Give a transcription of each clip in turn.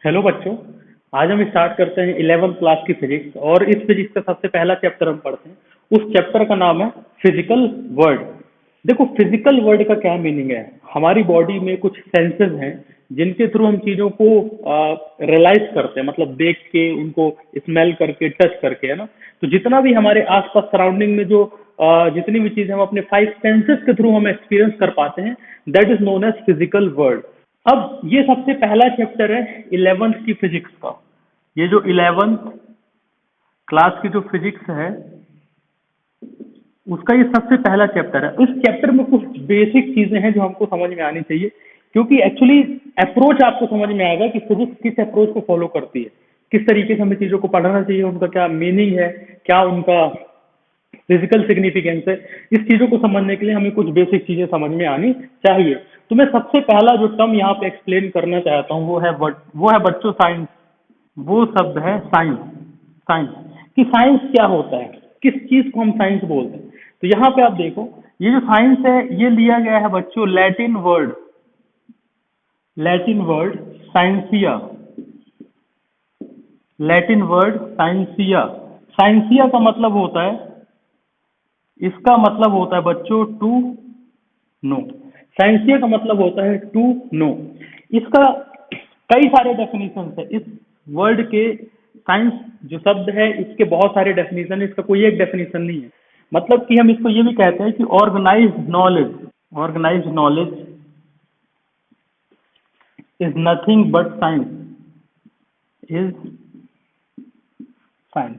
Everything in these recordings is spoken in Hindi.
हेलो बच्चों। आज हम स्टार्ट करते हैं 11th क्लास की फिजिक्स और इस फिजिक्स का सबसे पहला चैप्टर हम पढ़ते हैं। उस चैप्टर का नाम है फिजिकल वर्ल्ड। देखो, फिजिकल वर्ल्ड का क्या मीनिंग है। हमारी बॉडी में कुछ सेंसेस हैं जिनके थ्रू हम चीज़ों को रियलाइज करते हैं, मतलब देख के, उनको स्मेल करके, टच करके, है ना। तो जितना भी हमारे आसपास सराउंडिंग में जो जितनी भी चीज़ें हम अपने 5 सेंसेस के थ्रू हम एक्सपीरियंस कर पाते हैं, that is known as physical world. अब ये सबसे पहला चैप्टर है 11th की फिजिक्स का। ये जो 11th क्लास की जो फिजिक्स है उसका ये सबसे पहला चैप्टर है। इस चैप्टर में कुछ बेसिक चीजें हैं जो हमको समझ में आनी चाहिए, क्योंकि एक्चुअली अप्रोच आपको समझ में आएगा कि फिजिक्स किस अप्रोच को फॉलो करती है, किस तरीके से हमें चीजों को पढ़ना चाहिए, उनका क्या मीनिंग है, क्या उनका फिजिकल सिग्निफिकेंस है। इस चीजों को समझने के लिए हमें कुछ बेसिक चीजें समझ में आनी चाहिए। तो मैं सबसे पहला जो टर्म यहाँ पे एक्सप्लेन करना चाहता हूँ वो है बच्चों साइंस। वो शब्द है साइंस। साइंस कि साइंस क्या होता है, किस चीज को हम साइंस बोलते हैं। तो यहाँ पे आप देखो, ये जो साइंस है ये लिया गया है बच्चों Latin word. Latin word scientia. Latin word scientia. Scientia का मतलब होता है, इसका मतलब होता है बच्चों टू नो। साइंसिया का मतलब होता है टू नो। इसका कई सारे डेफिनेशन है इस वर्ड के। साइंस जो शब्द है इसके बहुत सारे डेफिनेशन है, इसका कोई एक डेफिनेशन नहीं है। मतलब कि हम इसको ये भी कहते हैं कि organised knowledge. Organised knowledge is nothing but science. Is science.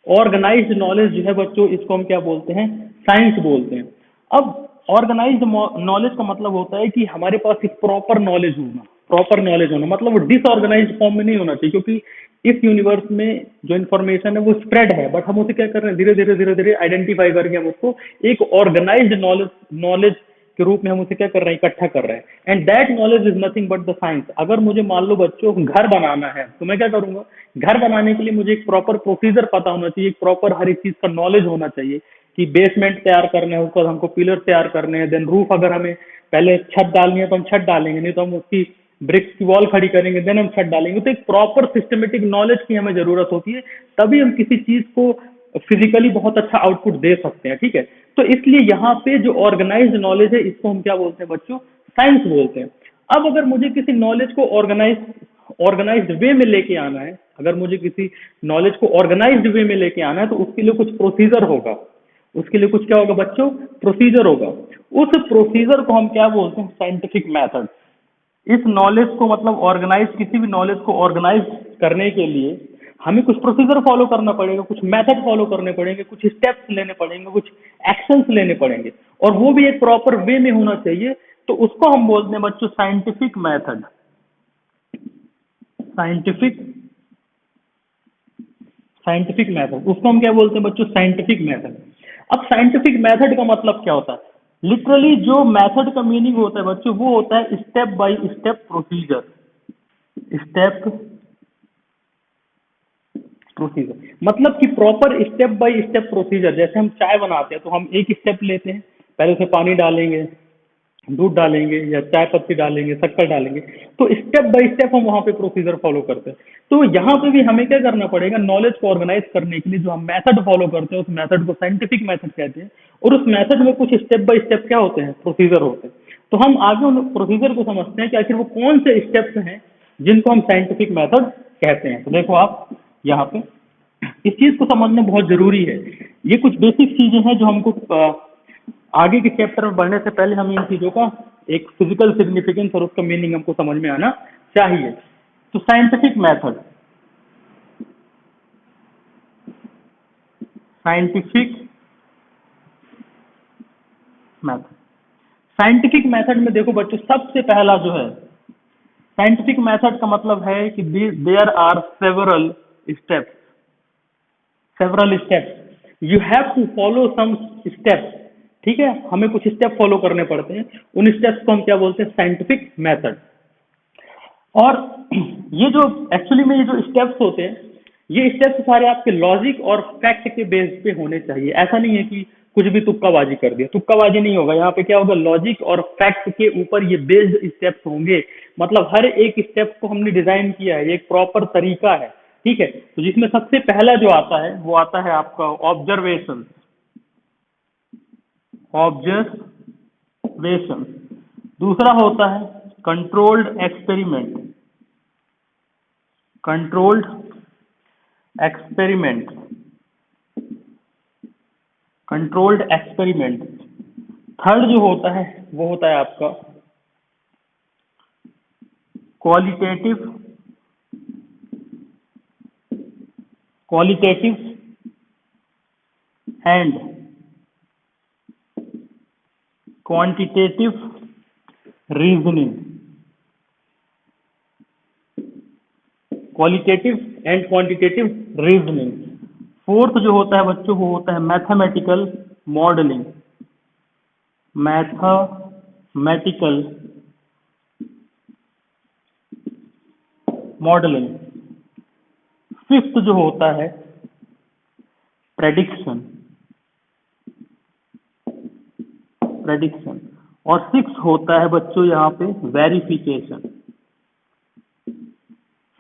Organised knowledge जो है बच्चों, इसको हम क्या बोलते हैं, साइंस बोलते हैं। अब ऑर्गेनाइज्ड नॉलेज का मतलब होता है कि हमारे पास एक प्रॉपर नॉलेज होना। प्रॉपर नॉलेज होना मतलब वो डिसऑर्गेनाइज्ड फॉर्म में नहीं होना चाहिए, क्योंकि इस यूनिवर्स में जो इन्फॉर्मेशन है वो स्प्रेड है, बट हम उसे क्या कर रहे हैं, धीरे धीरे आइडेंटिफाई करके हम उसको एक ऑर्गेनाइज्ड नॉलेज नॉलेज के रूप में हम उसे क्या कर रहे हैं, इकट्ठा कर रहे हैं। And that knowledge is nothing but the science. अगर मुझे मान लो बच्चों घर बनाना है तो मैं क्या करूंगा, घर बनाने के लिए मुझे एक प्रॉपर प्रोसीजर पता होना चाहिए, एक प्रॉपर हर एक चीज का नॉलेज होना चाहिए कि बेसमेंट तैयार करना है, उसके बाद हमको पिलर तैयार करने हैं, देन रूफ अगर हमें पहले छत डालनी है तो हम छत डालेंगे, नहीं तो हम उसकी ब्रिक्स की वॉल खड़ी करेंगे, देन हम छत डालेंगे। तो एक प्रॉपर सिस्टमेटिक नॉलेज की हमें जरूरत होती है, तभी हम किसी चीज को फिजिकली बहुत अच्छा आउटपुट दे सकते हैं। ठीक है, तो इसलिए यहाँ पे जो ऑर्गेनाइज्ड नॉलेज है इसको हम क्या बोलते हैं बच्चों, साइंस बोलते हैं। अब अगर मुझे किसी नॉलेज को ऑर्गेनाइज्ड वे में लेके आना है, अगर मुझे किसी नॉलेज को ऑर्गेनाइज्ड वे में लेके आना है तो उसके लिए कुछ प्रोसीजर होगा। उसके लिए कुछ क्या होगा बच्चों, प्रोसीजर होगा। उस प्रोसीजर को हम क्या बोलते हैं, साइंटिफिक मेथड। इस नॉलेज को मतलब ऑर्गेनाइज, किसी भी नॉलेज को ऑर्गेनाइज करने के लिए हमें कुछ प्रोसीजर फॉलो करना पड़ेगा, कुछ मेथड फॉलो करने पड़ेंगे, कुछ स्टेप्स लेने पड़ेंगे, कुछ एक्शंस लेने पड़ेंगे, और वो भी एक प्रॉपर वे में होना चाहिए। तो उसको हम बोलते हैं बच्चों scientific method. Scientific scientific method, उसको हम क्या बोलते हैं बच्चों, साइंटिफिक मेथड। अब साइंटिफिक मेथड का मतलब क्या होता है, लिटरली जो मेथड का मीनिंग होता है बच्चों वो होता है step by step procedure. Step procedure मतलब कि proper step by step procedure. जैसे हम चाय बनाते हैं तो हम एक स्टेप लेते हैं, पहले उसे पानी डालेंगे, दूध डालेंगे या चाय पत्ती डालेंगे, शक्कर डालेंगे, तो स्टेप बाय स्टेप हम वहां पे प्रोसीजर फॉलो करते हैं। तो यहाँ पे भी हमें क्या करना पड़ेगा, नॉलेज को ऑर्गेनाइज करने के लिए जो हम मेथड फॉलो करते हैं उस मेथड को साइंटिफिक मेथड कहते हैं, और उस मेथड में कुछ स्टेप बाय स्टेप क्या होते हैं, प्रोसीजर होते हैं। तो हम आगे उन प्रोसीजर को समझते हैं कि आखिर वो कौन से स्टेप्स हैं जिनको हम साइंटिफिक मेथड कहते हैं। तो देखो आप यहाँ पे इस चीज को समझना बहुत जरूरी है। ये कुछ बेसिक चीजें हैं जो हमको आगे के चैप्टर में बढ़ने से पहले हम इन चीजों का एक फिजिकल सिग्निफिकेंस और उसका मीनिंग हमको समझ में आना चाहिए। तो scientific method, scientific method, scientific method में देखो बच्चों सबसे पहला जो है, साइंटिफिक मेथड का मतलब है कि there are steps several steps, you have to follow some steps. ठीक है, हमें कुछ स्टेप फॉलो करने पड़ते हैं, उन स्टेप्स को हम क्या बोलते हैं, साइंटिफिक मेथड। और ये जो एक्चुअली में ये जो स्टेप्स होते हैं ये स्टेप्स सारे आपके लॉजिक और फैक्ट के बेस पे होने चाहिए। ऐसा नहीं है कि कुछ भी तुक्काबाजी कर दिया, तुक्काबाजी नहीं होगा यहाँ पे। क्या होगा, लॉजिक और फैक्ट के ऊपर ये बेस्ड स्टेप्स होंगे। मतलब हर एक स्टेप को हमने डिजाइन किया है, ये एक प्रॉपर तरीका है, ठीक है। तो जिसमें सबसे पहला जो आता है वो आता है आपका ऑब्जर्वेशन। ऑब्जर्वेशन। दूसरा होता है controlled experiment. Controlled experiment. Controlled experiment. Third जो होता है वो होता है आपका qualitative. Qualitative and quantitative reasoning. Qualitative and quantitative reasoning. Fourth जो होता है बच्चों वो होता है mathematical modelling. Mathematical modelling. Fifth जो होता है प्रेडिक्शन। प्रेडिक्शन। और सिक्स होता है बच्चों यहाँ पे वेरिफिकेशन।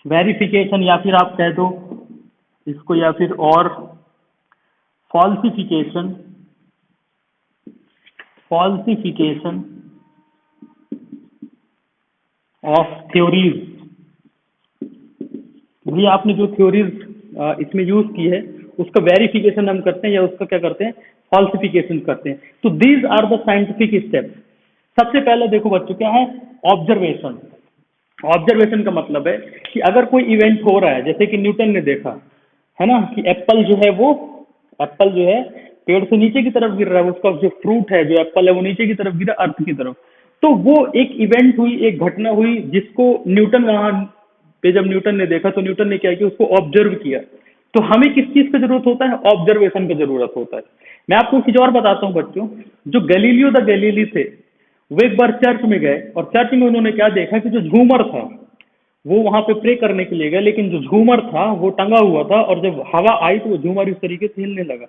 वेरिफिकेशन या फिर आप कह दो इसको, या फिर और फॉल्सिफिकेशन। Falsification of theories. भी आपने जो थ्योरीज इसमें यूज की है उसका वेरिफिकेशन हम करते हैं, या उसका क्या करते हैं, फॉल्सिफिकेशन करते हैं। तो these are the scientific steps. सबसे पहले देखो बच्चों क्या है, ऑब्जर्वेशन। ऑब्जर्वेशन का मतलब है कि अगर कोई इवेंट हो रहा है, जैसे कि न्यूटन ने देखा है ना कि एप्पल जो है वो, एप्पल जो है पेड़ से नीचे की तरफ गिर रहा है, उसका जो फ्रूट है जो एप्पल है वो नीचे की तरफ गिरा, अर्थ की तरफ। तो वो एक इवेंट हुई, एक घटना हुई जिसको न्यूटन वहां पे, जब न्यूटन ने देखा तो न्यूटन ने क्या किया, उसको ऑब्जर्व किया। तो हमें किस चीज का जरूरत होता है, ऑब्जर्वेशन की जरूरत होता है। मैं आपको कुछ और बताता हूँ बच्चों। जो गैलीलियो द गैलीली थे वो एक बार चर्च में गए, और चर्च में उन्होंने क्या देखा कि जो झूमर था वो वहां पे प्रे करने के लिए गए, लेकिन जो झूमर था वो टंगा हुआ था, और जब हवा आई तो वो झूमर इस तरीके से हिलने लगा।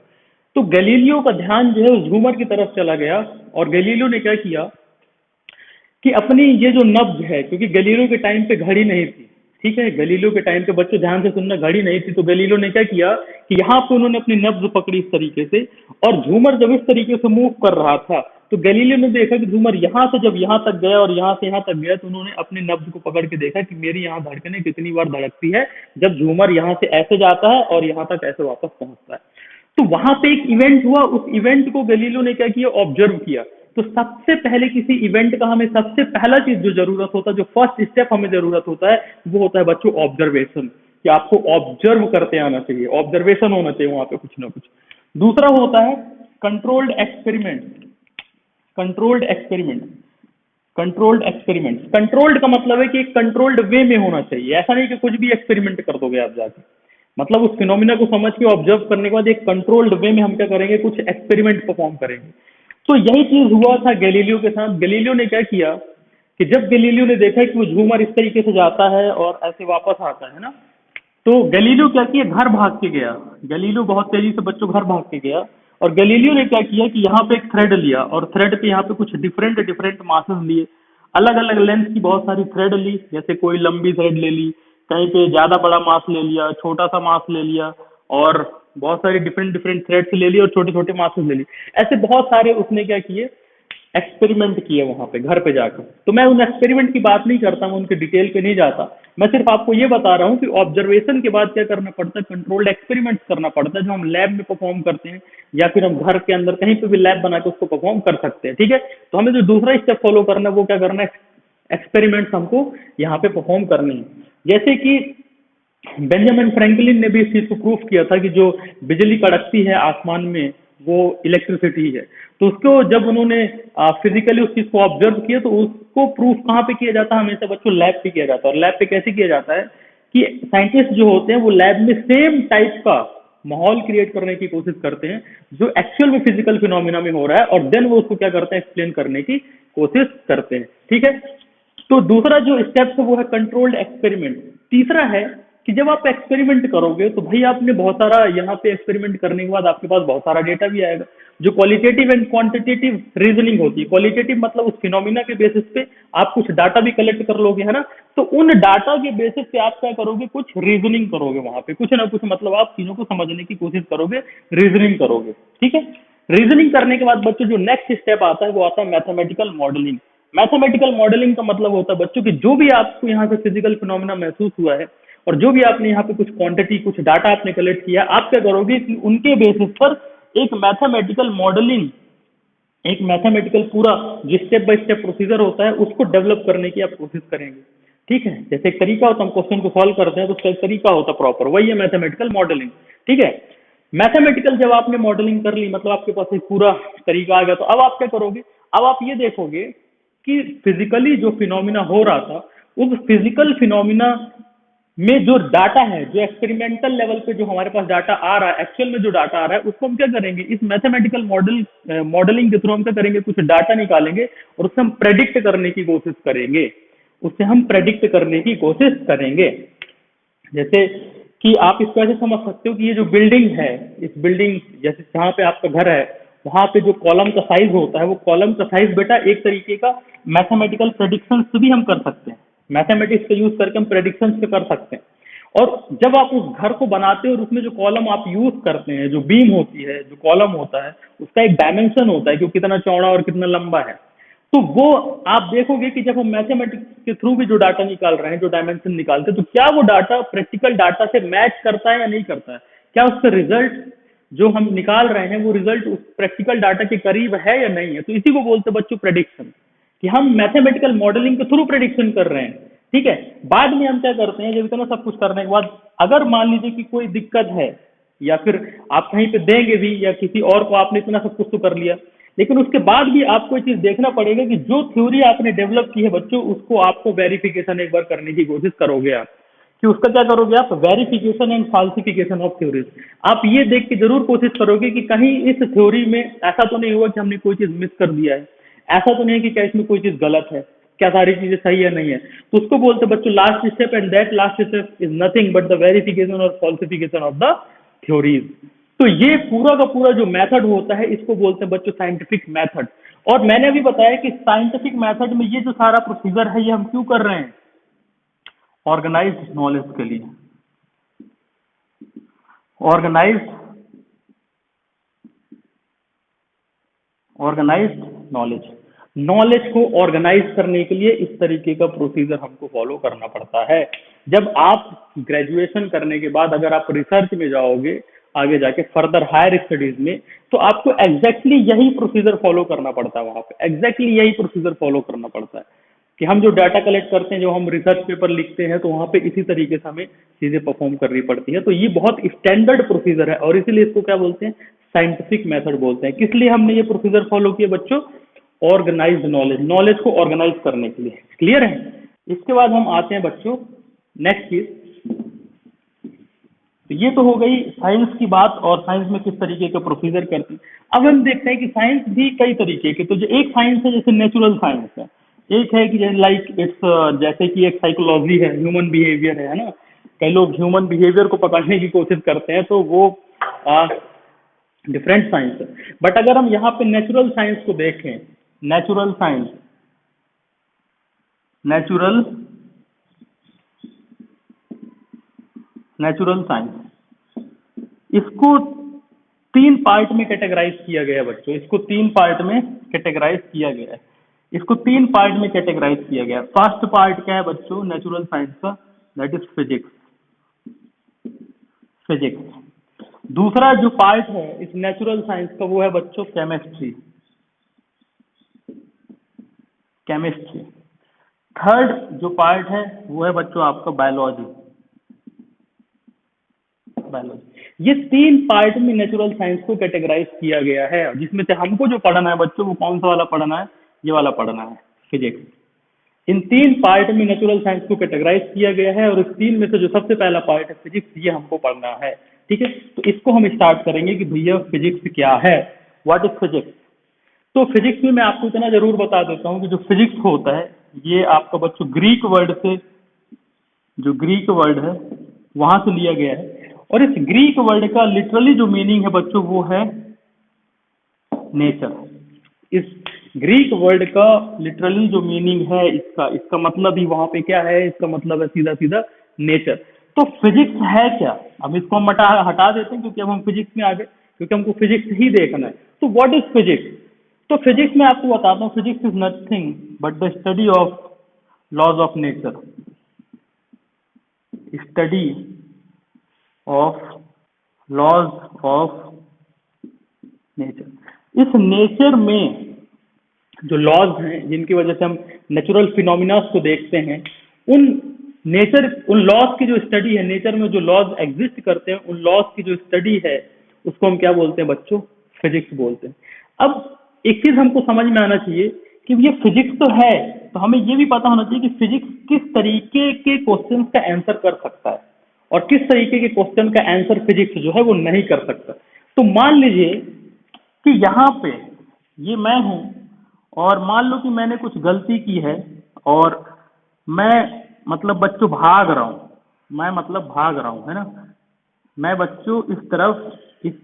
तो गैलीलियो का ध्यान जो है उस झूमर की तरफ चला गया, और गैलीलियो ने क्या किया कि अपनी ये जो नब्ज है, क्योंकि गैलीलियो के टाइम पे घड़ी नहीं थी, ठीक है, गैलीलियो के टाइम पे बच्चों ध्यान से सुनना, घड़ी नहीं थी। तो गैलीलियो ने क्या किया कि यहाँ पे उन्होंने अपनी नब्ज पकड़ी इस तरीके से, और झूमर जब इस तरीके से मूव कर रहा था तो गैलीलियो ने देखा कि झूमर यहाँ से जब यहाँ तक गया और यहाँ से यहाँ तक गया, तो उन्होंने अपनी नब्ज को पकड़ के देखा कि मेरी यहाँ धड़कनें कितनी बार धड़कती है जब झूमर यहाँ से ऐसे जाता है और यहाँ तक ऐसे वापस पहुंचता है। तो वहां पे एक इवेंट हुआ, उस इवेंट को गैलीलियो ने क्या किया, ऑब्जर्व किया। तो सबसे पहले किसी इवेंट का हमें सबसे पहला चीज जो जरूरत होता है, जो फर्स्ट स्टेप हमें जरूरत होता है, वो होता है बच्चों ऑब्जर्वेशन। कि आपको ऑब्जर्व करते आना चाहिए, ऑब्जर्वेशन होना चाहिए वहां पे कुछ ना कुछ। दूसरा होता है controlled experiment. Controlled experiment. Controlled experiment. Controlled का मतलब है कि एक कंट्रोल्ड वे में होना चाहिए, ऐसा नहीं कि कुछ भी एक्सपेरिमेंट कर दोगे आप जाके। मतलब उस फिनोमिना को समझ के ऑब्जर्व करने के बाद एक कंट्रोल्ड वे में हम क्या करेंगे, कुछ एक्सपेरिमेंट परफॉर्म करेंगे। तो यही चीज हुआ था गैलीलियो के साथ। गैलीलियो ने क्या किया कि जब गैलीलियो ने देखा कि वो झूमर इस तरीके से जाता है और ऐसे वापस आता है ना, तो गैलीलियो क्या किया, घर भाग के गया। गैलीलियो बहुत तेजी से बच्चों घर भाग के गया, और गैलीलियो ने क्या किया कि यहाँ पे एक थ्रेड लिया, और थ्रेड पे यहाँ पे कुछ डिफरेंट डिफरेंट मासेस लिए, अलग अलग लेंथ की बहुत सारी थ्रेड ली। जैसे कोई लंबी थ्रेड ले ली, कहीं पे ज्यादा बड़ा मास ले लिया, छोटा सा मास ले लिया, और बहुत सारी डिफरेंट डिफरेंट थ्रेड्स ले ली, और छोटे छोटे मासेस ले ली। ऐसे बहुत सारे उसने क्या किए, एक्सपेरिमेंट किए वहां पे घर पे जाकर। तो मैं उन एक्सपेरिमेंट की बात नहीं करता हूँ, उनके डिटेल पे नहीं जाता। मैं सिर्फ आपको ये बता रहा हूँ कि ऑब्जर्वेशन के बाद क्या करना पड़ता है, कंट्रोल्ड एक्सपेरिमेंट्स करना पड़ता है, जो हम लैब में परफॉर्म करते हैं, या फिर हम घर के अंदर कहीं पे भी लैब बना के उसको परफॉर्म कर सकते हैं, ठीक है। तो हमें जो दूसरा स्टेप फॉलो करना है वो क्या करना है, एक्सपेरिमेंट्स हमको यहाँ पे परफॉर्म करने हैं। जैसे कि बेंजामिन फ्रैंकलिन ने भी इस चीज को प्रूफ किया था कि जो बिजली कड़कती है आसमान में वो इलेक्ट्रिसिटी है। तो उसको जब उन्होंने फिजिकली उस चीज को ऑब्जर्व किया, तो उसको प्रूफ कहाँ पे किया जाता है, हमेशा बच्चों लैब पे किया जाता है। और लैब पे कैसे किया जाता है कि साइंटिस्ट जो होते हैं वो लैब में सेम टाइप का माहौल क्रिएट करने की कोशिश करते हैं जो एक्चुअल में फिजिकल फिनोमिना में हो रहा है, और देन वो उसको क्या करते हैं, एक्सप्लेन करने की कोशिश करते हैं, ठीक है। तो दूसरा जो स्टेप है वो है कंट्रोल्ड एक्सपेरिमेंट। तीसरा है कि जब आप एक्सपेरिमेंट करोगे तो भाई आपने बहुत सारा यहाँ पे एक्सपेरिमेंट करने के बाद आपके पास बहुत सारा डेटा भी आएगा। जो क्वालिटेटिव एंड क्वांटिटेटिव रीजनिंग होती है, क्वालिटेटिव मतलब उस फिनोमिना के बेसिस पे आप कुछ डाटा भी कलेक्ट कर लोगे, है ना। तो उन डाटा के बेसिस पे आप क्या करोगे, कुछ रीजनिंग करोगे वहां पे, कुछ ना कुछ मतलब आप चीजों को समझने की कोशिश करोगे, रीजनिंग करोगे, ठीक है। रीजनिंग करने के बाद बच्चों जो नेक्स्ट स्टेप आता है वो आता है मैथमेटिकल मॉडलिंग। मैथमेटिकल मॉडलिंग का मतलब होता है बच्चों कि जो भी आपको यहाँ से फिजिकल फिनोमिना महसूस हुआ है और जो भी आपने यहाँ पे कुछ क्वांटिटी कुछ डाटा आपने कलेक्ट किया, आप क्या करोगे कि उनके बेसिस पर एक मैथमेटिकल मॉडलिंग, एक मैथमेटिकल पूरा जो स्टेप बाय स्टेप प्रोसीजर होता है उसको डेवलप करने की आप कोशिश करेंगे, ठीक है। जैसे एक तरीका होता है, हम क्वेश्चन को सॉल्व करते हैं तो उसका एक तरीका होता है प्रॉपर, वही है मैथमेटिकल मॉडलिंग, ठीक है। मैथमेटिकल जब आपने मॉडलिंग कर ली, मतलब आपके पास एक पूरा तरीका आ गया, तो अब आप क्या करोगे, अब आप ये देखोगे कि फिजिकली जो फिनोमिना हो रहा था उस फिजिकल फिनोमिना में जो डाटा है, जो एक्सपेरिमेंटल लेवल पे जो हमारे पास डाटा आ रहा है, एक्चुअल में जो डाटा आ रहा है उसको हम क्या करेंगे, इस मैथमेटिकल मॉडलिंग के थ्रू हम क्या करेंगे, कुछ डाटा निकालेंगे और उससे हम प्रेडिक्ट करने की कोशिश करेंगे, उससे हम प्रेडिक्ट करने की कोशिश करेंगे। जैसे कि आप इसको ऐसे समझ सकते हो कि ये जो बिल्डिंग है, इस बिल्डिंग जैसे जहाँ पे आपका घर है, वहां पे जो कॉलम का साइज होता है वो कॉलम का साइज बेटा एक तरीके का मैथमेटिकल प्रेडिक्शन भी हम कर सकते हैं, मैथमेटिक्स का यूज करके हम प्रेडिक्शन कर सकते हैं। और जब आप उस घर को बनाते हो और उसमें जो कॉलम आप यूज करते हैं, जो बीम होती है, जो कॉलम होता है, उसका एक डायमेंशन होता है कि वो कितना चौड़ा और कितना लंबा है। तो वो आप देखोगे कि जब हम मैथमेटिक्स के थ्रू भी जो डाटा निकाल रहे हैं, जो डायमेंशन निकालते हैं, तो क्या वो डाटा प्रैक्टिकल डाटा से मैच करता है या नहीं करता है, क्या उसका रिजल्ट जो हम निकाल रहे हैं वो रिजल्ट उस प्रैक्टिकल डाटा के करीब है या नहीं है। तो इसी को बोलते हैं बच्चों प्रेडिक्शन, कि हम मैथमेटिकल मॉडलिंग के थ्रू प्रेडिक्शन कर रहे हैं, ठीक है। बाद में हम क्या करते हैं, जब इतना सब कुछ करने के बाद अगर मान लीजिए कि कोई दिक्कत है या फिर आप कहीं पे देंगे भी या किसी और को, आपने इतना सब कुछ तो कर लिया, लेकिन उसके बाद भी आपको ये चीज देखना पड़ेगा कि जो थ्योरी आपने डेवलप की है बच्चों, उसको आपको वेरिफिकेशन एक बार करने की कोशिश करोगे आप, कि उसका क्या करोगे आप, वेरिफिकेशन एंड फाल्सिफिकेशन ऑफ थ्योरीज। आप ये देख के जरूर कोशिश करोगे कि कहीं इस थ्योरी में ऐसा तो नहीं हुआ कि हमने कोई चीज मिस कर दिया है, ऐसा तो नहीं है कि क्या इसमें कोई चीज गलत है, क्या सारी चीजें सही है नहीं है। तो उसको बोलते बच्चों last step, and that last step is nothing but the verification और फॉल्सिफिकेशन ऑफ द थ्योरीज। तो ये पूरा का पूरा जो मेथड होता है इसको बोलते हैं बच्चों साइंटिफिक मेथड। और मैंने अभी बताया कि साइंटिफिक मेथड में ये जो सारा प्रोसीजर है ये हम क्यों कर रहे हैं, ऑर्गेनाइज्ड नॉलेज के लिए, ऑर्गेनाइज्ड ऑर्गेनाइज्ड नॉलेज, नॉलेज को ऑर्गेनाइज करने के लिए इस तरीके का प्रोसीजर हमको फॉलो करना पड़ता है। जब आप ग्रेजुएशन करने के बाद अगर आप रिसर्च में जाओगे आगे जाके फर्दर हायर स्टडीज में, तो आपको एग्जैक्टली यही प्रोसीजर फॉलो करना पड़ता है, वहां पे एग्जैक्टली यही प्रोसीजर फॉलो करना पड़ता है कि हम जो डाटा कलेक्ट करते हैं, जो हम रिसर्च पेपर लिखते हैं, तो वहां पे इसी तरीके से हमें चीजें परफॉर्म करनी पड़ती है। तो ये बहुत स्टैंडर्ड प्रोसीजर है और इसीलिए इसको क्या बोलते हैं, साइंटिफिक मेथड बोलते हैं। किस लिए हमने ये प्रोसीजर फॉलो किया बच्चों, ऑर्गेनाइज्ड नॉलेज, नॉलेज को ऑर्गेनाइज करने के लिए। क्लियर है। इसके बाद हम आते हैं बच्चों नेक्स्ट चीज, तो ये तो हो गई साइंस की बात और साइंस में किस तरीके का प्रोसीजर करती है। अब हम देखते हैं कि साइंस भी कई तरीके के, तो जो एक साइंस है जैसे नेचुरल साइंस है, एक है कि जैसे लाइक इट्स जैसे कि एक साइकोलॉजी है, ह्यूमन बिहेवियर है ना। कई लोग ह्यूमन बिहेवियर को पकड़ने की कोशिश करते हैं, तो वो डिफरेंट साइंस है। बट अगर हम यहाँ पे नेचुरल साइंस को देखें, natural science, natural natural science, इसको तीन पार्ट में कैटेगराइज किया गया है बच्चों, इसको तीन पार्ट में कैटेगराइज किया गया है, इसको तीन पार्ट में कैटेगराइज किया गया है। फर्स्ट पार्ट क्या है बच्चों नेचुरल साइंस का, दैट इज फिजिक्स, फिजिक्स। दूसरा जो पार्ट है इस नेचुरल साइंस का वो है बच्चों केमिस्ट्री, केमिस्ट्री। थर्ड जो पार्ट है वो है बच्चों आपका बायोलॉजी, बायोलॉजी। ये तीन पार्ट में नेचुरल साइंस को कैटेगराइज किया गया है, जिसमें से हमको जो पढ़ना है बच्चों वो कौन सा वाला पढ़ना है, ये वाला पढ़ना है, फिजिक्स। इन तीन पार्ट में नेचुरल साइंस को कैटेगराइज किया गया है और इस तीन में से जो सबसे पहला पार्ट है फिजिक्स, ये हमको पढ़ना है, ठीक है। तो इसको हम स्टार्ट करेंगे कि भैया फिजिक्स क्या है, व्हाट इज फिजिक्स। तो फिजिक्स में मैं आपको इतना जरूर बता देता हूँ कि जो फिजिक्स होता है ये आपका बच्चों ग्रीक वर्ड से, जो ग्रीक वर्ड है वहां से लिया गया है। और इस ग्रीक वर्ड का लिटरली जो मीनिंग है बच्चों वो है नेचर। इस ग्रीक वर्ड का लिटरली जो मीनिंग है इसका इसका मतलब ही वहां पे क्या है, इसका मतलब है सीधा सीधा नेचर। तो फिजिक्स है क्या? अब इसको हम हटा देते हैं क्योंकि अब हम फिजिक्स में आ गए, क्योंकि हमको फिजिक्स ही देखना है। तो व्हाट इज फिजिक्स? तो फिजिक्स में आपको बताता हूँ, physics is nothing but the study of laws of nature. Study of laws of nature. इस नेचर में जो लॉज हैं जिनकी वजह से हम नेचुरल फिनोमिना को देखते हैं, उन लॉज की जो स्टडी है, नेचर में जो लॉज एग्जिस्ट करते हैं उन लॉज की जो स्टडी है उसको हम क्या बोलते हैं बच्चों? फिजिक्स बोलते हैं। अब एक चीज हमको समझ में आना चाहिए कि ये फिजिक्स तो है, तो हमें ये भी पता होना चाहिए कि फिजिक्स किस तरीके के क्वेश्चन का आंसर कर सकता है और किस तरीके के क्वेश्चन का आंसर फिजिक्स जो है वो नहीं कर सकता। तो मान लीजिए कि यहाँ पे ये मैं हूं और मान लो कि मैंने कुछ गलती की है और मैं मतलब बच्चों भाग रहा हूं, मैं मतलब भाग रहा हूं, है ना। मैं बच्चों इस तरफ इस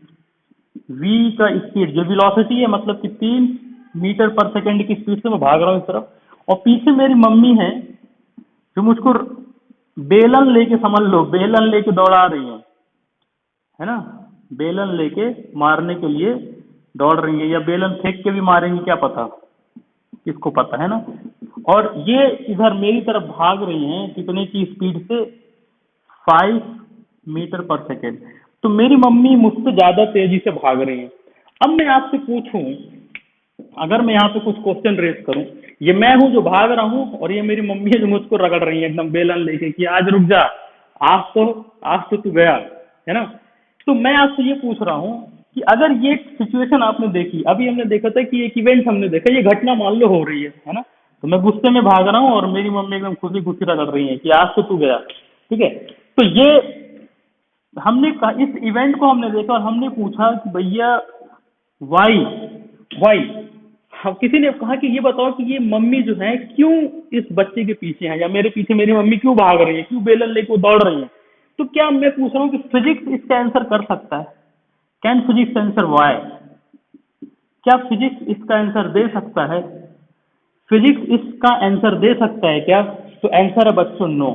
v का स्पीड जो वेलोसिटी है मतलब कि 3 मीटर पर सेकंड की स्पीड से मैं भाग रहा हूं इस तरफ, और पीछे मेरी मम्मी है जो मुझको बेलन लेके, समझ लो बेलन लेके दौड़ा रही है ना। बेलन लेके मारने के लिए दौड़ रही है, या बेलन फेंक के भी मारेंगी क्या पता, किसको पता, है ना। और ये इधर मेरी तरफ भाग रही हैं कितने की स्पीड से? 5 मीटर पर सेकेंड। तो मेरी मम्मी मुझसे ज्यादा तेजी से भाग रही हैं। अब मैं आपसे पूछूं, अगर मैं यहाँ पे कुछ क्वेश्चन रेस करूं, ये मैं हूं जो भाग रहा हूं और ये मेरी मम्मी है जो मुझको रगड़ रही है एकदम बेलन लेके कि आज रुक जा, आज तो तू गया, है ना। तो मैं आपसे ये पूछ रहा हूँ कि अगर ये सिचुएशन आपने देखी, अभी हमने देखा था कि एक इवेंट हमने देखा, ये घटना मान लो हो रही है ना। तो मैं गुस्से में भाग रहा हूँ और मेरी मम्मी एकदम खुशी खुशी रगड़ रही है कि आज तो तू गया, ठीक है। तो ये हमने कहा, इस इवेंट को हमने देखा और हमने पूछा कि भैया वाई वाई। अब किसी ने कहा कि ये बताओ कि ये मम्मी जो है क्यों इस बच्चे के पीछे है, या मेरे पीछे मेरी मम्मी क्यों भाग रही है, क्यों बेलन लेके दौड़ रही है। तो क्या मैं पूछ रहा हूँ कि फिजिक्स इसका आंसर कर सकता है? Can physics answer why? क्या फिजिक्स इसका आंसर दे सकता है? फिजिक्स इसका आंसर दे सकता है क्या? तो आंसर है बच्चों नो।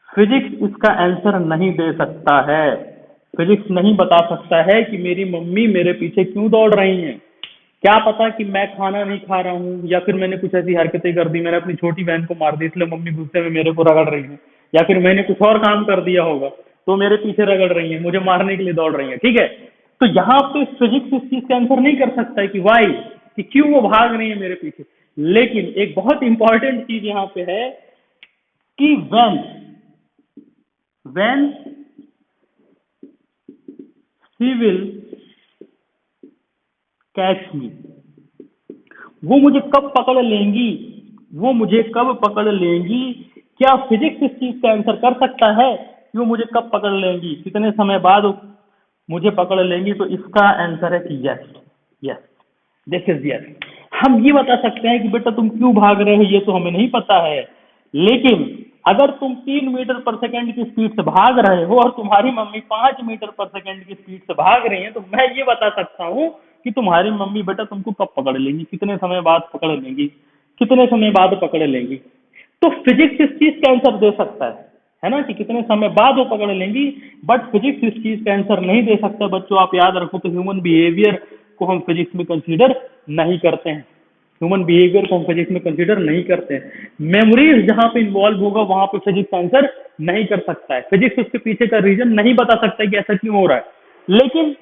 फिजिक्स इसका आंसर नहीं दे सकता है। फिजिक्स नहीं बता सकता है कि मेरी मम्मी मेरे पीछे क्यों दौड़ रही हैं। क्या पता कि मैं खाना नहीं खा रहा हूँ, या फिर मैंने कुछ ऐसी हरकतें कर दी, मैंने अपनी छोटी बहन को मार दी इसलिए मम्मी गुस्से में मेरे को रगड़ रही है, या फिर मैंने कुछ और काम कर दिया होगा तो मेरे पीछे रगड़ रही है, मुझे मारने के लिए दौड़ रही है, ठीक है। तो यहाँ पे फिजिक्स इस चीज का आंसर नहीं कर सकता है कि वाई, कि क्यों वो भाग रही है मेरे पीछे। लेकिन एक बहुत इंपॉर्टेंट चीज यहाँ पे है कि when she will catch me, वो मुझे कब पकड़ लेंगी, वो मुझे कब पकड़ लेंगी। क्या फिजिक्स इस चीज का आंसर कर सकता है कि वो मुझे कब पकड़ लेंगी, कितने समय बाद मुझे पकड़ लेंगी? तो इसका आंसर है कि yes, yes, this is yes. हम ये बता सकते हैं कि बेटा तुम क्यों भाग रहे हो ये तो हमें नहीं पता है, लेकिन अगर तुम 3 मीटर पर सेकंड की स्पीड से भाग रहे हो और तुम्हारी मम्मी 5 मीटर पर सेकंड की स्पीड से भाग रही है, तो मैं ये बता सकता हूँ कि तुम्हारी मम्मी बेटा तुमको कब पकड़ लेंगी, कितने समय बाद पकड़ लेंगी, कितने समय बाद पकड़ लेंगी। तो फिजिक्स इस चीज का आंसर दे सकता है ना, कि कितने समय बाद वो पकड़ लेंगी, बट फिजिक्स इस चीज का आंसर नहीं दे सकता। बच्चों आप याद रखो, तो ह्यूमन बिहेवियर को हम फिजिक्स में कंसीडर नहीं करते हैं, ह्यूमन बिहेवियर को हम फिजिक्स में कंसीडर नहीं करते हैं। मेमोरीज जहां पे इन्वॉल्व होगा वहां पे फिजिक्स आंसर नहीं कर सकता है, फिजिक्स उसके पीछे का रीजन नहीं बता सकता है कि ऐसा क्यों हो रहा है। लेकिन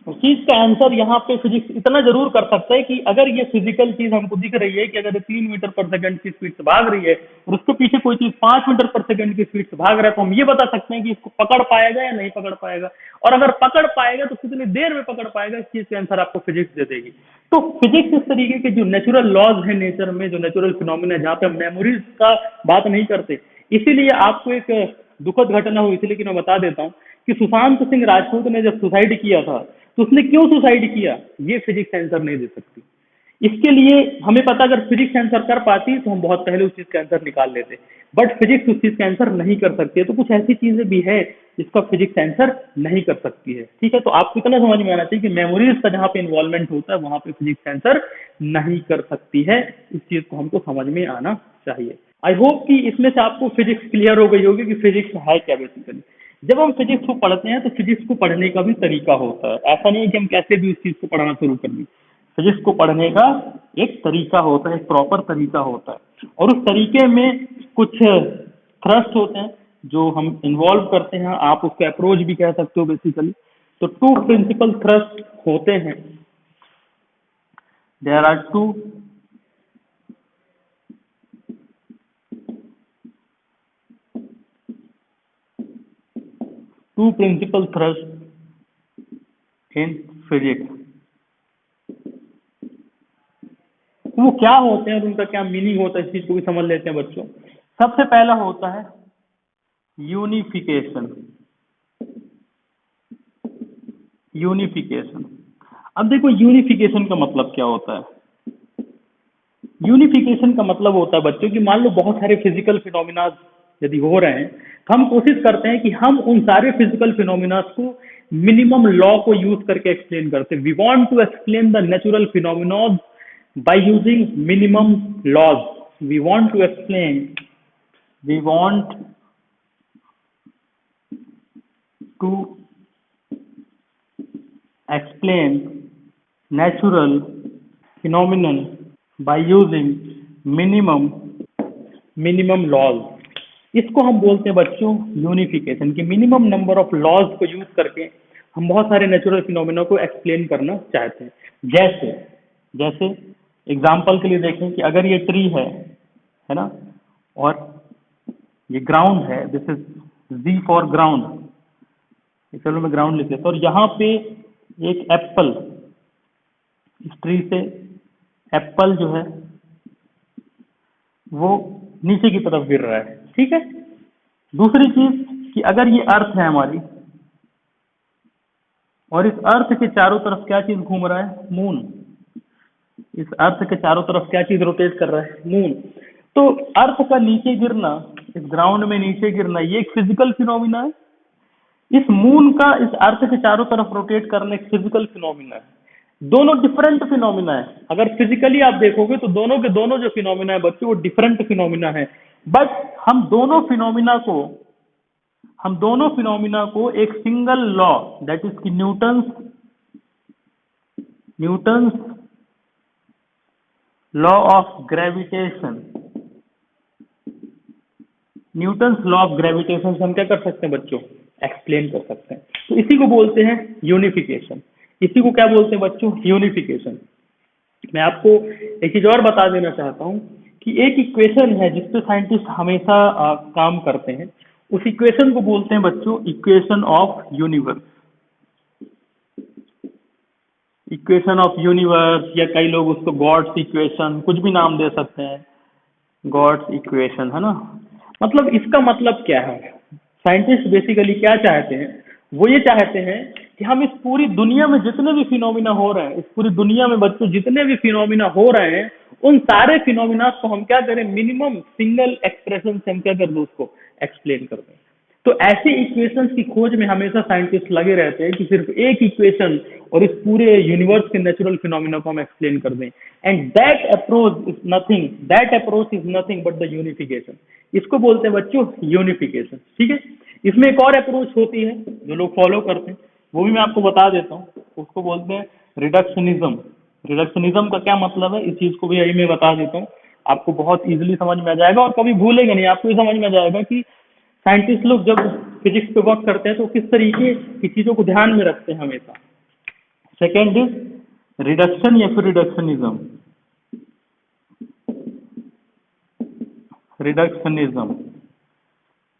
उस चीज का आंसर यहाँ पे फिजिक्स इतना जरूर कर सकता है कि अगर ये फिजिकल चीज हमको दिख रही है कि अगर 3 मीटर पर सेकंड की स्पीड से भाग रही है और उसके पीछे कोई चीज 5 मीटर पर सेकंड की स्पीड से भाग रहा है, तो हम ये बता सकते हैं कि इसको पकड़ पाएगा या नहीं पकड़ पाएगा, और अगर पकड़ पाएगा तो कितनी देर में पकड़ पाएगा। इस चीज का आंसर आपको फिजिक्स दे देगी। तो फिजिक्स इस तरीके के जो नेचुरल लॉज है नेचर में, जो नेचुरल फिनोमिना जहाँ पे हम मेमोरीज का बात नहीं करते, इसीलिए आपको एक दुखद घटना हुई थी, लेकिन मैं बता देता हूँ कि सुशांत सिंह राजपूत ने जब सुसाइड किया था तो उसने क्यों सुसाइड किया, ये फिजिक्स आंसर नहीं दे सकती। इसके लिए हमें पता, अगर फिजिक्स आंसर कर पाती तो हम बहुत पहले उस चीज का आंसर निकाल लेते, बट फिजिक्स उस चीज का आंसर नहीं कर सकती है। तो कुछ ऐसी चीजें भी है जिसका फिजिक्स आंसर नहीं कर सकती है। ठीक है, तो आपको इतना समझ में आना चाहिए कि मेमोरीज का जहाँ पे इन्वॉल्वमेंट होता है वहां पे फिजिक्स आंसर नहीं कर सकती है। इस चीज को हमको समझ में आना चाहिए। आई होप कि इसमें से आपको फिजिक्स क्लियर हो गई होगी कि फिजिक्स है क्या बेसिकली। जब हम फिजिक्स को पढ़ते हैं तो फिजिक्स को पढ़ने का भी तरीका होता है। ऐसा नहीं है कि हम कैसे भी उस चीज को पढ़ना शुरू कर दें। फिजिक्स को पढ़ने का एक तरीका होता है, एक प्रॉपर तरीका होता है, और उस तरीके में कुछ थ्रस्ट होते हैं जो हम इन्वॉल्व करते हैं। आप उसको अप्रोच भी कह सकते हो बेसिकली। तो टू प्रिंसिपल थ्रस्ट होते हैं। There are two principal thrust in physics. वो क्या होते हैं और उनका क्या मीनिंग होता है, इस चीज को भी समझ लेते हैं बच्चों। सबसे पहला होता है यूनिफिकेशन। यूनिफिकेशन, अब देखो यूनिफिकेशन का मतलब क्या होता है। यूनिफिकेशन का मतलब होता है बच्चों कि मान लो बहुत सारे फिजिकल फिनोमिना यदि हो रहे हैं, तो हम कोशिश करते हैं कि हम उन सारे फिजिकल फिनोमिना को मिनिमम लॉ को यूज करके एक्सप्लेन करते हैं। We want to explain the natural phenomena by using minimum laws. We want to explain, we want to explain natural phenomenon by using minimum laws। इसको हम बोलते हैं बच्चों यूनिफिकेशन, कि मिनिमम नंबर ऑफ लॉज को यूज करके हम बहुत सारे नेचुरल फिनोमेना को एक्सप्लेन करना चाहते हैं। जैसे जैसे एग्जाम्पल के लिए देखें कि अगर ये ट्री है ना, और ये ग्राउंड है, this is G for ground. चलो मैं ग्राउंड लिख लेता हूँ, और यहाँ पे एक एप्पल, इस ट्री से एप्पल जो है वो नीचे की तरफ गिर रहा है। ठीक है, दूसरी चीज कि अगर ये अर्थ है हमारी, और इस अर्थ के चारों तरफ क्या चीज घूम रहा है, मून। इस अर्थ के चारों तरफ क्या चीज रोटेट कर रहा है, मून। तो अर्थ का नीचे गिरना, इस ग्राउंड में नीचे गिरना, ये एक फिजिकल फिनोमिना है। इस मून का इस अर्थ के चारों तरफ रोटेट करना एक फिजिकल फिनोमिना है। दोनों डिफरेंट फिनोमिना है। अगर फिजिकली आप देखोगे तो दोनों के दोनों जो फिनोमिना है बच्चों वो डिफरेंट फिनोमिना है, बट हम दोनों फिनोमिना को एक सिंगल लॉ, दैट इज की Newton's law of gravitation, Newton's law of gravitation से हम क्या कर सकते हैं बच्चों, एक्सप्लेन कर सकते हैं। तो इसी को बोलते हैं यूनिफिकेशन। इसी को क्या बोलते हैं बच्चों, यूनिफिकेशन। मैं आपको एक चीज और बता देना चाहता हूं कि एक इक्वेशन है जिसपे साइंटिस्ट हमेशा काम करते हैं। उस इक्वेशन को बोलते हैं बच्चों equation of universe. Equation of universe, या कई लोग उसको गॉड्स इक्वेशन, कुछ भी नाम दे सकते हैं, गॉड्स इक्वेशन, है ना। मतलब इसका मतलब क्या है, साइंटिस्ट बेसिकली क्या चाहते हैं, वो ये चाहते हैं कि हम इस पूरी दुनिया में जितने भी फिनोमिना हो रहे हैं, इस पूरी दुनिया में बच्चों जितने भी फिनोमिना हो रहे हैं, उन सारे फिनोमिना को हम क्या करें, मिनिमम सिंगल एक्सप्रेशन से हम क्या कर दो, उसको एक्सप्लेन कर दें। तो ऐसे इक्वेशंस की खोज में हमेशा साइंटिस्ट लगे रहते हैं कि सिर्फ एक इक्वेशन और इस पूरे यूनिवर्स के नेचुरल फिनोमिना को हम एक्सप्लेन कर दें। And that approach is nothing but the unification. इसको बोलते हैं बच्चों यूनिफिकेशन। ठीक है, इसमें एक और अप्रोच होती है जो लोग फॉलो करते हैं, वो भी मैं आपको बता देता हूँ। उसको बोलते हैं रिडक्शनिज्म। रिडक्शनिज्म का क्या मतलब है, इस चीज को भी यही मैं बता देता हूँ, आपको बहुत इजीली समझ में आ जाएगा और कभी भूलेंगे नहीं। आपको ये समझ में आ जाएगा कि साइंटिस्ट लोग जब फिजिक्स पे वर्क करते हैं तो किस तरीके की चीजों को ध्यान में रखते हैं हमेशा। सेकेंड इज रिडक्शन या फिर रिडक्शनिज्म। रिडक्शनिज्म,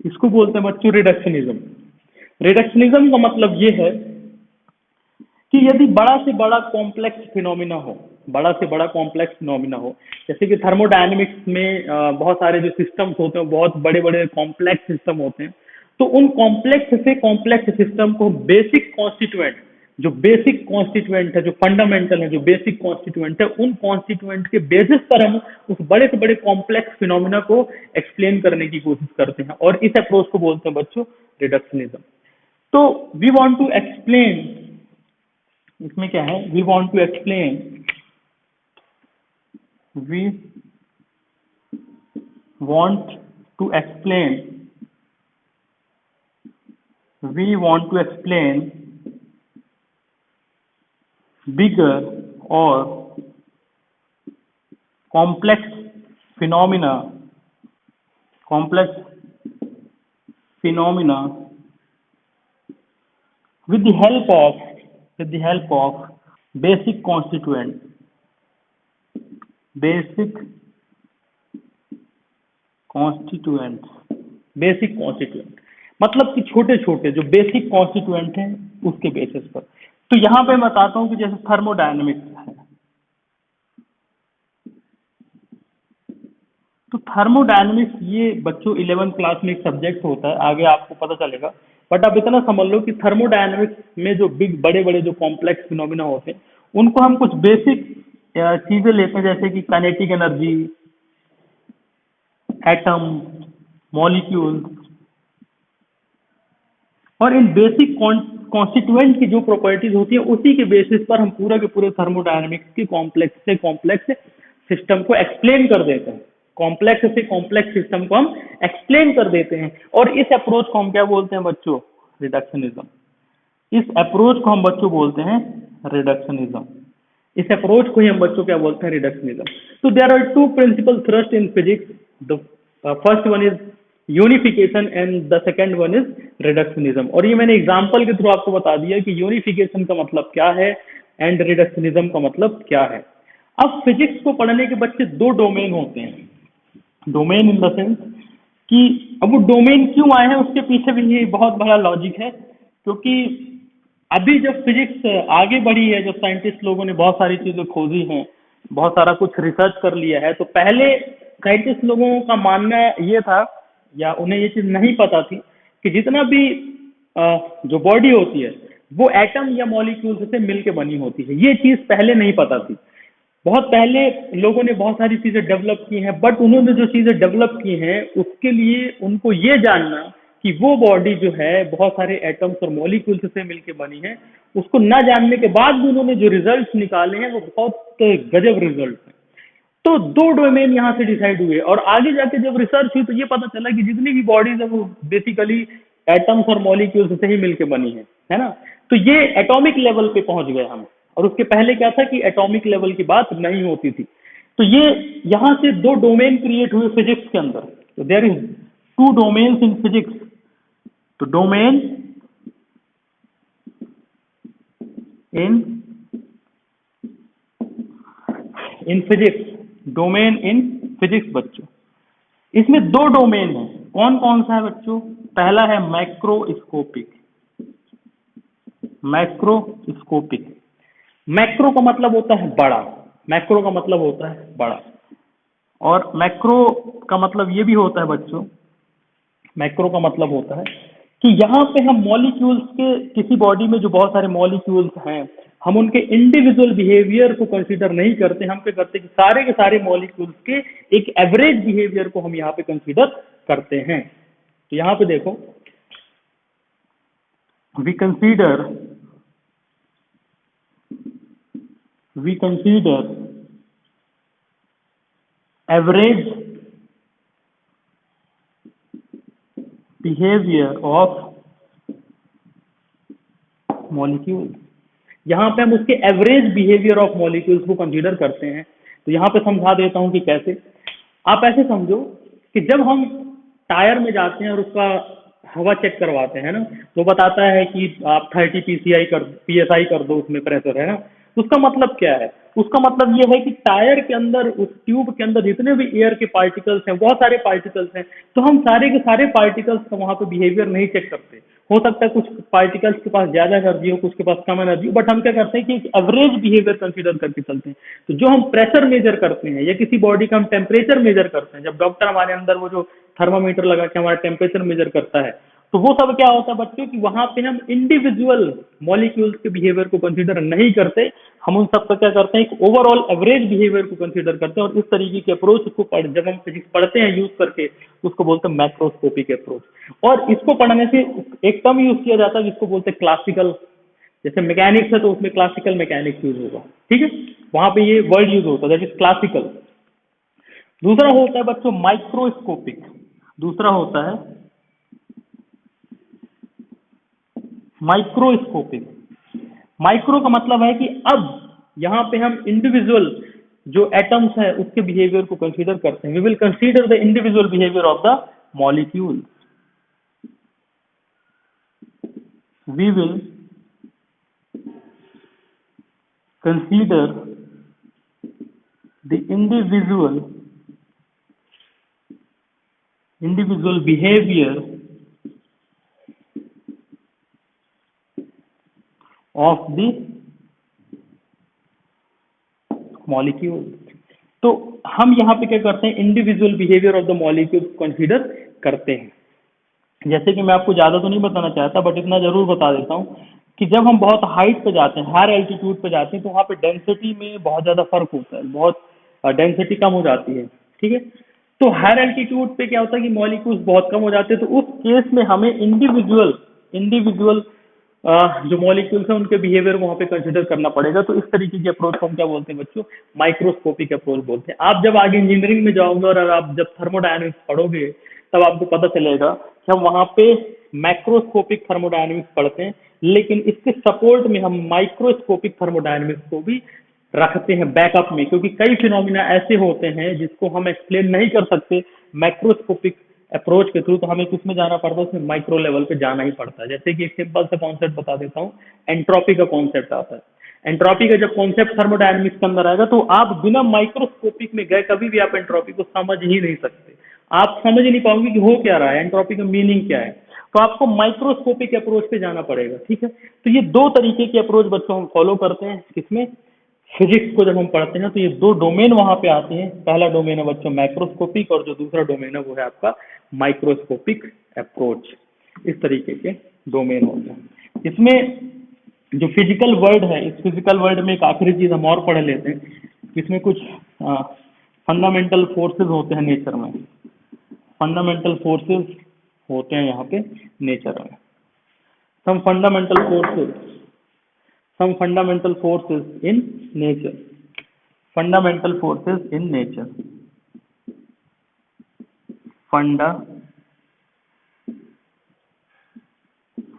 इसको बोलते हैं बच्चों रिडक्शनिज्म। रिडक्शनिज्म का मतलब ये है कि यदि बड़ा से बड़ा कॉम्प्लेक्स फिनोमिना हो, बड़ा से बड़ा कॉम्प्लेक्स फिनोमिना हो, जैसे कि थर्मोडायनेमिक्स में बहुत सारे जो सिस्टम्स होते हैं बहुत बड़े बड़े कॉम्प्लेक्स सिस्टम होते हैं, तो उन कॉम्प्लेक्स से कॉम्प्लेक्स सिस्टम को जो बेसिक कॉन्स्टिट्यूएंट है, जो फंडामेंटल है, जो बेसिक कॉन्स्टिट्यूएंट है, उन कॉन्स्टिट्यूएंट के बेसिस पर हम उस बड़े से बड़े कॉम्प्लेक्स फिनोमिना को एक्सप्लेन करने की कोशिश करते हैं, और इस अप्रोच को बोलते हैं बच्चों रिडक्शनिज्म। तो वी वांट टू एक्सप्लेन, इसमें क्या है, we want to explain, we want to explain, we want to explain bigger or complex phenomena with the help of basic constituent, basic constituent मतलब कि छोटे छोटे जो बेसिक कॉन्स्टिट्यूएंट हैं उसके बेसिस पर। तो यहां पे मैं बताता हूं कि जैसे थर्मोडायनेमिक्स है, तो थर्मोडायनेमिक्स ये बच्चों 11th क्लास में एक सब्जेक्ट होता है, आगे आपको पता चलेगा, बट आप इतना समझ लो कि थर्मोडायनेमिक्स में जो बिग बड़े बड़े जो कॉम्प्लेक्स फिनोमिना होते हैं उनको हम कुछ बेसिक चीजें लेते हैं, जैसे कि काइनेटिक एनर्जी, एटम, मॉलिक्यूल, और इन बेसिक कॉन्स्टिट्यूएंट की जो प्रॉपर्टीज होती है उसी के बेसिस पर हम पूरा के पूरे थर्मोडायनेमिक्स के कॉम्प्लेक्स से कॉम्प्लेक्स सिस्टम को एक्सप्लेन कर देते हैं, कॉम्प्लेक्स से कॉम्प्लेक्स सिस्टम को हम एक्सप्लेन कर देते हैं। और इस अप्रोच को हम क्या बोलते हैं बच्चों, रिडक्शनिज्म। इस अप्रोच को हम बच्चों बोलते हैं रिडक्शनिज्म। इस अप्रोच को ही हम बच्चों क्या बोलते हैं, रिडक्शनिज्म। तो there are two principal thrust in physics, the first one is unification and the second one is reductionism. और ये मैंने एग्जाम्पल के थ्रू आपको बता दिया कि यूनिफिकेशन का मतलब क्या है एंड रिडक्शनिज्म का मतलब क्या है। अब फिजिक्स को पढ़ने के बच्चे दो डोमेन होते हैं, डोमेन इन द सेंस कि अब वो डोमेन क्यों आए हैं उसके पीछे भी ये बहुत बड़ा लॉजिक है, क्योंकि अभी जब फिजिक्स आगे बढ़ी है, जब साइंटिस्ट लोगों ने बहुत सारी चीजें खोजी हैं, बहुत सारा कुछ रिसर्च कर लिया है, तो पहले साइंटिस्ट लोगों का मानना ये था या उन्हें ये चीज नहीं पता थी कि जितना भी जो बॉडी होती है वो एटम या मॉलिक्यूल से मिलके बनी होती है। ये चीज पहले नहीं पता थी। बहुत पहले लोगों ने बहुत सारी चीजें डेवलप की हैं, बट उन्होंने जो चीजें डेवलप की हैं उसके लिए उनको ये जानना कि वो बॉडी जो है बहुत सारे एटम्स और मॉलिक्यूल्स से मिलके बनी है, उसको ना जानने के बाद भी उन्होंने जो रिजल्ट्स निकाले हैं वो बहुत गजब रिजल्ट हैं। तो दो डोमेन यहाँ से डिसाइड हुए, और आगे जाके जब रिसर्च हुई तो ये पता चला कि जितनी भी बॉडीज है वो बेसिकली एटम्स और मॉलिक्यूल्स से ही मिलके बनी है ना। तो ये एटॉमिक लेवल पे पहुंच गए हम, और उसके पहले क्या था कि एटॉमिक लेवल की बात नहीं होती थी। तो ये यहाँ से दो डोमेन क्रिएट हुए फिजिक्स के अंदर। तो there is two domains in physics. तो domain in physics, domain in physics बच्चों, इसमें दो डोमेन है। कौन कौन सा है बच्चों? पहला है मैक्रोस्कोपिक। मैक्रोस्कोपिक, मैक्रो का मतलब होता है बड़ा, मैक्रो का मतलब होता है बड़ा, और मैक्रो का मतलब ये भी होता है बच्चों, मैक्रो का मतलब होता है कि यहाँ पे हम मॉलिक्यूल्स के, किसी बॉडी में जो बहुत सारे मॉलिक्यूल्स हैं, हम उनके इंडिविजुअल बिहेवियर को कंसीडर नहीं करते। हम क्या करते हैं कि सारे के सारे मॉलिक्यूल्स के एक एवरेज बिहेवियर को हम यहाँ पे कंसीडर करते हैं। तो यहाँ पे देखो, we consider average behaviour of molecules. यहाँ पे हम उसके एवरेज बिहेवियर ऑफ मॉलिक्यूल्स को कंसीडर करते हैं। तो यहाँ पे समझा देता हूँ कि कैसे। आप ऐसे समझो कि जब हम टायर में जाते हैं और उसका हवा चेक करवाते हैं ना, तो बताता है कि आप 30 PSI कर दो, उसमें प्रेशर है ना। तो उसका मतलब क्या है? उसका मतलब ये है कि टायर के अंदर, उस ट्यूब के अंदर जितने भी एयर के पार्टिकल्स हैं, बहुत सारे पार्टिकल्स हैं, तो हम सारे के सारे पार्टिकल्स का वहां पे बिहेवियर नहीं चेक करते। हो सकता है कुछ पार्टिकल्स के पास ज्यादा एनर्जी हो, कुछ के पास कम एनर्जी हो, बट हम क्या करते हैं कि एक एवरेज बिहेवियर कंसीडर करके चलते हैं। तो जो हम प्रेशर मेजर करते हैं या किसी बॉडी का हम टेम्परेचर मेजर करते हैं, जब डॉक्टर हमारे अंदर वो जो थर्मामीटर लगा के हमारा टेम्परेचर मेजर करता है, तो वो सब क्या होता है बच्चों कि वहां पे हम इंडिविजुअल मॉलिक्यूल्स के बिहेवियर को कंसीडर नहीं करते, हम उन सब का क्या करते हैं, एक ओवरऑल एवरेज बिहेवियर को कंसीडर करते हैं, और इस तरीके के अप्रोच को जब हम फिजिक्स पढ़ते हैं यूज करके, उसको बोलते हैं मैक्रोस्कोपिक अप्रोच। और इसको पढ़ने से एक टर्म यूज किया जाता है जिसको बोलते हैं क्लासिकल, जैसे मैकेनिक्स है तो उसमें क्लासिकल मैकेनिक्स यूज होगा, ठीक है, वहां पे ये वर्ड यूज होता है, दैट इज क्लासिकल। दूसरा होता है बच्चों माइक्रोस्कोपिक, दूसरा होता है माइक्रोस्कोपिक। माइक्रो का मतलब है कि अब यहाँ पे हम इंडिविजुअल जो एटम्स है उसके बिहेवियर को कंसीडर करते हैं, we will consider the individual behaviour of the molecule, we will consider the individual behaviour of the molecule. तो हम यहाँ पे क्या करते हैं, individual behaviour of the molecule consider करते हैं। जैसे कि मैं आपको ज्यादा तो नहीं बताना चाहता, बट इतना जरूर बता देता हूँ कि जब हम बहुत हाइट पे जाते हैं, हायर एल्टीट्यूड पे जाते हैं, तो वहाँ पे डेंसिटी में बहुत ज्यादा फर्क होता है, बहुत डेंसिटी कम हो जाती है, ठीक है। तो हायर एल्टीट्यूड पे क्या होता है कि मॉलिक्यूल्स बहुत कम हो जाते हैं, तो उस केस में हमें इंडिविजुअल इंडिविजुअल जो मॉलिक्यूल्स हैं उनके बिहेवियर को वहाँ पे कंसिडर करना पड़ेगा। तो इस तरीके की अप्रोच को हम क्या बोलते हैं बच्चों, माइक्रोस्कोपिक अप्रोच बोलते हैं। आप जब आगे इंजीनियरिंग में जाओगे और आप जब थर्मोडायनेमिक्स पढ़ोगे तब आपको पता चलेगा कि हम वहाँ पे मैक्रोस्कोपिक थर्मोडायनेमिक्स पढ़ते हैं, लेकिन इसके सपोर्ट में हम माइक्रोस्कोपिक थर्मोडायनेमिक्स को भी रखते हैं बैकअप में, क्योंकि कई फिनोमिना ऐसे होते हैं जिसको हम एक्सप्लेन नहीं कर सकते मैक्रोस्कोपिक अप्रोच के थ्रू, तो हमें किसमें जाना पड़ता है, उसमें माइक्रो लेवल पे जाना ही पड़ता है। जैसे कि एक सिंपल सा कॉन्सेप्ट बता देता हूँ, एंट्रोपी का कॉन्सेप्ट आता है। एंट्रोपी का जब कॉन्सेप्ट थर्मोडायनेमिक्स के अंदर आएगा तो आप बिना माइक्रोस्कोपिक में गए कभी भी आप एंट्रोपी को समझ ही नहीं सकते, आप समझ नहीं पाओगे कि हो क्या रहा है, एंट्रोपी का मीनिंग क्या है। तो आपको माइक्रोस्कोपिक अप्रोच पे जाना पड़ेगा, ठीक है। तो ये दो तरीके की अप्रोच बच्चों हम फॉलो करते हैं किसमें, फिजिक्स को जब हम पढ़ते हैं। तो ये दो डोमेन वहां पे आते हैं, पहला डोमेन है बच्चों मैक्रोस्कोपिक, और जो दूसरा डोमेन है वो है आपका माइक्रोस्कोपिक अप्रोच। इस तरीके के डोमेन होते हैं। इसमें जो फिजिकल वर्ल्ड है, इस फिजिकल वर्ल्ड में एक आखिरी चीज हम और पढ़ लेते हैं, इसमें कुछ फंडामेंटल फोर्सेस होते हैं नेचर में, फंडामेंटल फोर्सेस होते हैं यहाँ पे नेचर में। Some fundamental forces, some fundamental forces in nature, fundamental forces in nature, funda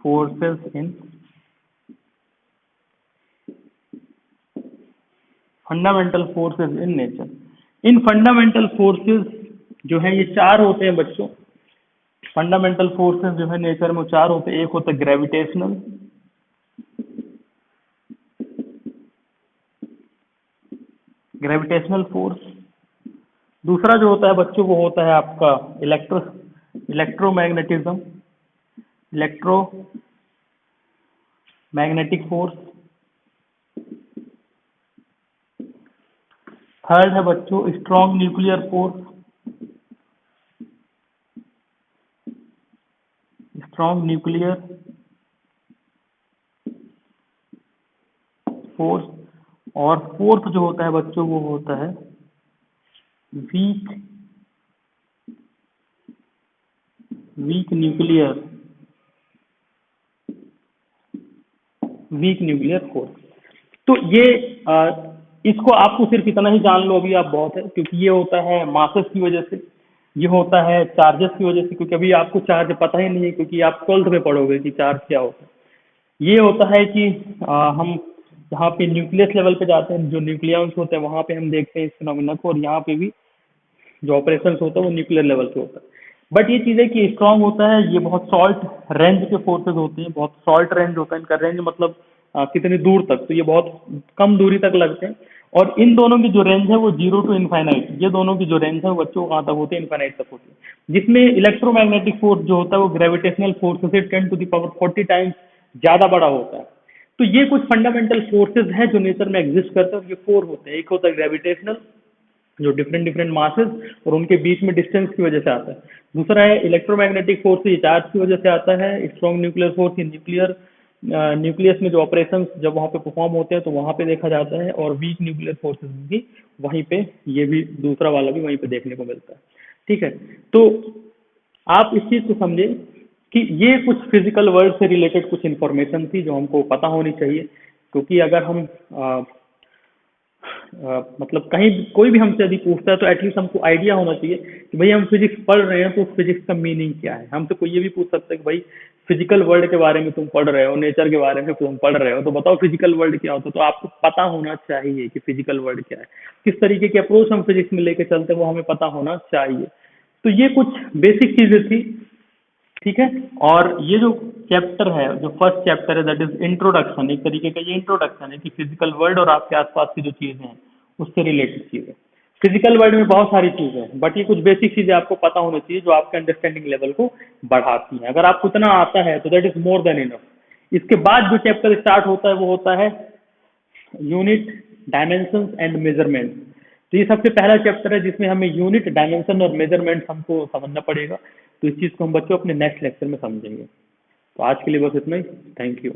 forces in fundamental forces in nature। In fundamental forces जो है ये चार होते हैं बच्चों, फंडामेंटल फोर्सेस जो है नेचर में चार होते हैं। एक होता है ग्रेविटेशनल, ग्रेविटेशनल फोर्स। दूसरा जो होता है बच्चों वो होता है आपका इलेक्ट्रोमैग्नेटिज्म, इलेक्ट्रोमैग्नेटिक फोर्स। थर्ड है बच्चों strong nuclear force, strong nuclear force. और फोर्थ जो होता है बच्चों वो होता है वीक न्यूक्लियर फोर्स। तो ये इसको आपको सिर्फ इतना ही जान लो अभी आप बहुत है, क्योंकि ये होता है मासेस की वजह से, ये होता है चार्जेस की वजह से, क्योंकि अभी आपको चार्ज पता ही नहीं है, क्योंकि आप 12th में पढ़ोगे कि चार्ज क्या होता है। ये होता है कि हम यहाँ पे न्यूक्लियस लेवल पे जाते हैं, जो न्यूक्लियस होते हैं वहां पे हम देखते हैं इस फिनोमिना को, और यहाँ पे भी जो ऑपरेशन होता है वो न्यूक्लियर लेवल पे होता है। बट ये चीज़ है कि स्ट्रांग होता है, ये बहुत शॉर्ट रेंज के फोर्सेज होते हैं, बहुत शॉर्ट रेंज होता है इनका, रेंज मतलब कितनी दूर तक, तो ये बहुत कम दूरी तक लगते हैं। और इन दोनों की जो रेंज है वो 0 टू इनफाइनाइट, ये दोनों की जो रेंज है वो बच्चों कहाँ तक होती है, इनफाइनाइट तक होती है। जिसमें इलेक्ट्रोमैग्नेटिक फोर्स जो होता है वो ग्रेविटेशनल फोर्स से 10⁻40 टाइम्स ज़्यादा बड़ा होता है। तो ये कुछ फंडामेंटल फोर्सेज हैं जो नेचर में एग्जिस्ट करते हैं, और ये फोर होते हैं। एक होता है ग्रेविटेशनल, जो डिफरेंट डिफरेंट मासेस और उनके बीच में डिस्टेंस की वजह से आता है। दूसरा है इलेक्ट्रोमैग्नेटिक फोर्स, ये चार्ज की वजह से आता है। स्ट्रॉन्ग न्यूक्लियर फोर्स, ये न्यूक्लियस में जो ऑपरेशन जब वहाँ पे परफॉर्म होते हैं तो वहाँ पे देखा जाता है। और वीक न्यूक्लियर फोर्सेस भी वहीं पे, ये भी दूसरा वाला भी वहीं पे देखने को मिलता है। ठीक है, तो आप इस चीज को समझे कि ये कुछ फिजिकल वर्ल्ड से रिलेटेड कुछ इंफॉर्मेशन थी जो हमको पता होनी चाहिए। क्योंकि अगर हम मतलब कहीं कोई भी हमसे यदि पूछता है तो एटलीस्ट हमको आइडिया होना चाहिए कि भाई हम फिजिक्स पढ़ रहे हैं तो फिजिक्स का मीनिंग क्या है। हमसे कोई ये भी पूछ सकता है कि भाई फिजिकल वर्ल्ड के बारे में तुम पढ़ रहे हो, नेचर के बारे में तुम पढ़ रहे हो, तो बताओ फिजिकल वर्ल्ड क्या होता है। तो आपको पता होना चाहिए कि फिजिकल वर्ल्ड क्या है, किस तरीके की अप्रोच हम फिजिक्स में लेके चलते हैं वो हमें पता होना चाहिए। तो ये कुछ बेसिक चीजें थी। ठीक है, और ये जो चैप्टर है, जो फर्स्ट चैप्टर है, दैट इज इंट्रोडक्शन, एक तरीके का ये इंट्रोडक्शन है कि फिजिकल वर्ल्ड और आपके आसपास की जो चीजें हैं उससे रिलेटेड चीजें। फिजिकल वर्ल्ड में बहुत सारी चीजें हैं, बट ये कुछ बेसिक चीजें आपको पता होनी चाहिए जो आपके अंडरस्टैंडिंग लेवल को बढ़ाती हैं। अगर आपको इतना आता है तो that is more than enough. इसके बाद जो चैप्टर स्टार्ट होता है वो होता है यूनिट, डायमेंशन एंड मेजरमेंट। तो ये सबसे पहला चैप्टर है जिसमें हमें यूनिट, डायमेंशन और मेजरमेंट हमको समझना पड़ेगा। तो इस चीज़ को हम बच्चों अपने नेक्स्ट लेक्चर में समझेंगे। तो आज के लिए बस इतना ही। Thank you.